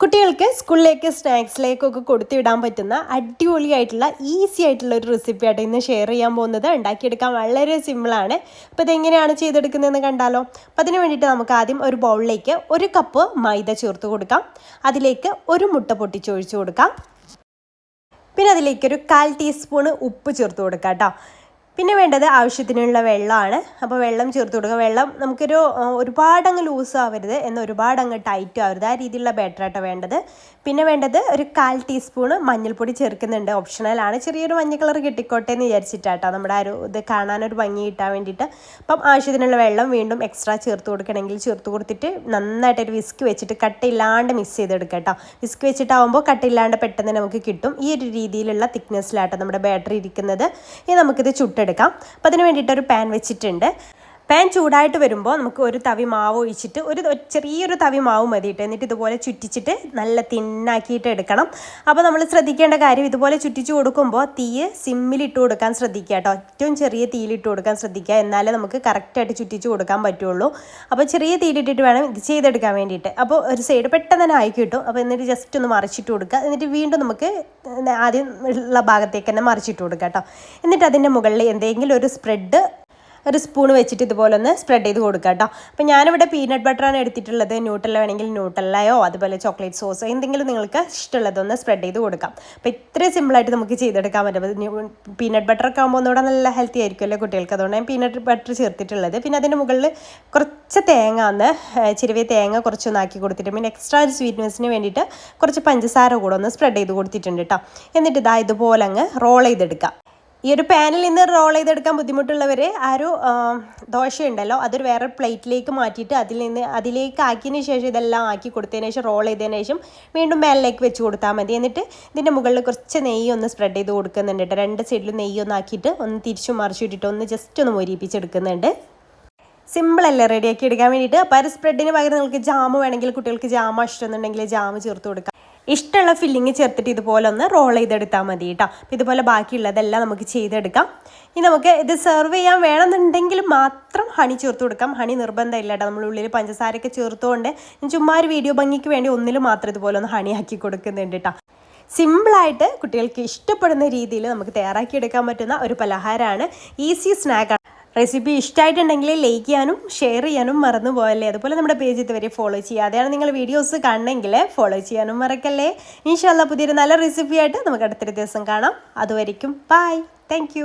കുട്ടികൾക്ക് സ്കൂളിലേക്ക് സ്നാക്സിലേക്കൊക്കെ കൊടുത്തിടാൻ പറ്റുന്ന അടിപൊളിയായിട്ടുള്ള ഈസി ആയിട്ടുള്ള ഒരു റെസിപ്പി ആയിട്ട് ഇന്ന് ഷെയർ ചെയ്യാൻ പോകുന്നത്. ഉണ്ടാക്കിയെടുക്കാൻ വളരെ സിമ്പിളാണ്. അപ്പോൾ ഇതെങ്ങനെയാണ് ചെയ്തെടുക്കുന്നതെന്ന് കണ്ടാലോ. അപ്പോൾ അതിന് വേണ്ടിയിട്ട് നമുക്ക് ആദ്യം ഒരു ബൗളിലേക്ക് 1 കപ്പ് മൈദ ചേർത്ത് കൊടുക്കാം. അതിലേക്ക് 1 മുട്ട പൊട്ടിച്ചൊഴിച്ച് കൊടുക്കാം. പിന്നെ അതിലേക്കൊരു 1/4 ടീസ്പൂൺ ഉപ്പ് ചേർത്ത് കൊടുക്കാം കേട്ടോ. പിന്നെ വേണ്ടത് ആവശ്യത്തിനുള്ള വെള്ളമാണ്. അപ്പോൾ വെള്ളം ചേർത്ത് കൊടുക്കുക. വെള്ളം നമുക്കൊരു ഒരുപാടങ്ങ് ലൂസ് ആവരുത്, എന്നാൽ ഒരുപാടങ്ങ് ടൈറ്റ് ആവരുത്, ആ രീതിയിലുള്ള ബാറ്ററാട്ടോ വേണ്ടത്. പിന്നെ വേണ്ടത് ഒരു 1/4 ടീസ്പൂണ് മഞ്ഞൾപ്പൊടി ചേർക്കുന്നുണ്ട്, ഓപ്ഷണലാണ്. ചെറിയൊരു മഞ്ഞ കളർ കിട്ടിക്കോട്ടെ എന്ന് വിചാരിച്ചിട്ടാട്ടോ, നമ്മുടെ ഇത് കാണാനൊരു ഭംഗി കിട്ടാൻ വേണ്ടിയിട്ട്. അപ്പം ആവശ്യത്തിനുള്ള വെള്ളം വീണ്ടും എക്സ്ട്രാ ചേർത്ത് കൊടുക്കണമെങ്കിൽ ചേർത്ത് കൊടുത്തിട്ട് നന്നായിട്ടൊരു വിസ്ക് വെച്ചിട്ട് കട്ടയില്ലാണ്ട് മിക്സ് ചെയ്തെടുക്കുക കേട്ടോ. വിസ്ക് വെച്ചിട്ടാവുമ്പോൾ കട്ടയില്ലാണ്ട് പെട്ടെന്ന് നമുക്ക് കിട്ടും. ഈ ഒരു രീതിയിലുള്ള തിക്നെസ്സിലാട്ടോ നമ്മുടെ ബാറ്ററി ഇരിക്കുന്നത്. ഇനി നമുക്കിത് ചുട്ടെടുക്കാം. അപ്പോൾ അതിന് വേണ്ടിയിട്ടൊരു പാൻ വെച്ചിട്ടുണ്ട്. പാൻ ചൂടായിട്ട് വരുമ്പോൾ നമുക്ക് ഒരു തവി മാവ് ഒഴിച്ചിട്ട് ചെറിയൊരു തവി മാവ് മതിയിട്ട്, എന്നിട്ട് ഇതുപോലെ ചുറ്റിച്ചിട്ട് നല്ല തിന്നാക്കിയിട്ട് എടുക്കണം. അപ്പോൾ നമ്മൾ ശ്രദ്ധിക്കേണ്ട കാര്യം, ഇതുപോലെ ചുറ്റിച്ച് കൊടുക്കുമ്പോൾ തീ സിമ്മിലിട്ട് കൊടുക്കാൻ ശ്രദ്ധിക്കുക കേട്ടോ. ഏറ്റവും ചെറിയ തീയിലിട്ട് കൊടുക്കാൻ ശ്രദ്ധിക്കുക, എന്നാലേ നമുക്ക് കറക്റ്റായിട്ട് ചുറ്റിച്ച് കൊടുക്കാൻ പറ്റുള്ളൂ. അപ്പോൾ ചെറിയ തീയിലിട്ടിട്ട് വേണം ഇത് ചെയ്തെടുക്കാൻ വേണ്ടിയിട്ട്. അപ്പോൾ ഒരു സൈഡ് പെട്ടെന്ന് തന്നെ ആയി കിട്ടും. അപ്പോൾ എന്നിട്ട് ജസ്റ്റ് ഒന്ന് മറിച്ചിട്ട് കൊടുക്കുക. എന്നിട്ട് വീണ്ടും നമുക്ക് ആദ്യം ഉള്ള ഭാഗത്തേക്ക് തന്നെ മറിച്ചിട്ട് കൊടുക്കുക കേട്ടോ. എന്നിട്ട് അതിൻ്റെ മുകളിൽ എന്തെങ്കിലും ഒരു സ്പൂൺ വെച്ചിട്ട് ഇതുപോലെ ഒന്ന് സ്പ്രെഡ് ചെയ്ത് കൊടുക്കുക കേട്ടോ. അപ്പോൾ ഞാനിവിടെ പീനട്ട് ബട്ടറാണ് എടുത്തിട്ടുള്ളത്. ന്യൂട്രല്ല വേണമെങ്കിൽ ന്യൂട്രല്ലയോ അതുപോലെ ചോക്ലേറ്റ് സോസോ എന്തെങ്കിലും നിങ്ങൾക്ക് ഇഷ്ടമുള്ളതൊന്ന് സ്പ്രെഡ് ചെയ്ത് കൊടുക്കാം. അപ്പോൾ ഇത്രയും സിമ്പിളായിട്ട് നമുക്ക് ചെയ്തെടുക്കാൻ പറ്റും. പീനട്ട് ബട്ടറൊക്കെ ആകുമ്പോൾ ഒന്നുകൂടെ നല്ല ഹെൽത്തി ആയിരിക്കുമല്ലോ കുട്ടികൾക്ക്, അതുകൊണ്ട് ഞാൻ പീനട്ട് ബട്ടർ ചേർത്തിട്ടുള്ളത്. പിന്നെ അതിൻ്റെ മുകളിൽ കുറച്ച് ചിരവിയ തേങ്ങ കുറച്ചൊന്ന് ആക്കി കൊടുത്തിട്ട്, പിന്നെ എക്സ്ട്രാ ഒരു സ്വീറ്റ്നെസ്സിന് വേണ്ടിയിട്ട് കുറച്ച് പഞ്ചസാര കൂടെ ഒന്ന് സ്പ്രെഡ് ചെയ്ത് കൊടുത്തിട്ടുണ്ട് കേട്ടോ. എന്നിട്ട് ഇതുപോലെ അങ്ങ് റോൾ ചെയ്തെടുക്കാം. ഈ ഒരു പാനിൽ നിന്ന് റോൾ ചെയ്തെടുക്കാൻ ബുദ്ധിമുട്ടുള്ളവർ ദോശയുണ്ടല്ലോ, അതൊരു വേറെ പ്ലേറ്റിലേക്ക് മാറ്റിയിട്ട് അതിലേക്ക് ആക്കിയതിന് ശേഷം ഇതെല്ലാം ആക്കി കൊടുത്തതിന് ശേഷം റോൾ ചെയ്തതിന് ശേഷം വീണ്ടും പാനിലേക്ക് വെച്ച് കൊടുത്താൽ മതി. എന്നിട്ട് ഇതിൻ്റെ മുകളിൽ കുറച്ച് നെയ്യ് ഒന്ന് സ്പ്രെഡ് ചെയ്ത് കൊടുക്കുന്നുണ്ട് കേട്ടോ. 2 സൈഡിലും നെയ്യൊന്ന് ആക്കിയിട്ട് ഒന്ന് തിരിച്ചും മറിച്ചിട്ടിട്ട് ഒന്ന് ജസ്റ്റ് ഒന്ന് മൊരിപ്പിച്ചെടുക്കുന്നുണ്ട്. സിമ്പിളല്ലേ റെഡിയാക്കി എടുക്കാൻ വേണ്ടിയിട്ട്. അപ്പോൾ ഒരു സ്പ്രെഡിന് പകരം നിങ്ങൾക്ക് ജാമ് വേണമെങ്കിൽ, കുട്ടികൾക്ക് ജാമ ഇഷ്ടമെന്നുണ്ടെങ്കിൽ ജാമ് ചേർത്ത് കൊടുക്കാം. ഇഷ്ടമുള്ള ഫില്ലിങ് ചേർത്തിട്ട് ഇതുപോലെ ഒന്ന് റോൾ ചെയ്തെടുത്താൽ മതി കേട്ടോ. അപ്പോൾ ഇതുപോലെ ബാക്കിയുള്ളതെല്ലാം നമുക്ക് ചെയ്തെടുക്കാം. ഇനി നമുക്ക് ഇത് സെർവ് ചെയ്യാൻ വേണമെന്നുണ്ടെങ്കിൽ മാത്രം ഹണി ചേർത്ത് കൊടുക്കാം. ഹണി നിർബന്ധമില്ല കേട്ടോ. നമ്മൾ ഉള്ളിൽ പഞ്ചസാരയൊക്കെ ചേർത്തുകൊണ്ട് ചുമ്മാ ഒരു വീഡിയോ ഭംഗിക്ക് വേണ്ടി ഒന്നിൽ മാത്രം ഇതുപോലെ ഒന്ന് ഹണി ആക്കി കൊടുക്കുന്നുണ്ട് കേട്ടോ. സിമ്പിളായിട്ട് കുട്ടികൾക്ക് ഇഷ്ടപ്പെടുന്ന രീതിയിൽ നമുക്ക് തയ്യാറാക്കിയെടുക്കാൻ പറ്റുന്ന ഒരു പലഹാരമാണ്, ഈസി സ്നാക്കാണ്. റെസിപ്പി ഇഷ്ടമായിട്ടുണ്ടെങ്കിൽ ലൈക്ക് ചെയ്യാനും ഷെയർ ചെയ്യാനും മറന്നു പോകല്ലേ. അതുപോലെ നമ്മുടെ പേജ് ഇതുവരെ ഫോളോ ചെയ്യുക. അതാണ് നിങ്ങൾ വീഡിയോസ് കാണണമെങ്കിൽ ഫോളോ ചെയ്യാനും മറക്കല്ലേ. ഇൻഷാ അല്ലാഹ് പുതിയൊരു നല്ല റെസിപ്പിയായിട്ട് നമുക്ക് അടുത്തൊരു ദിവസം കാണാം. അതുവരെയ്ക്കും ബൈ. താങ്ക്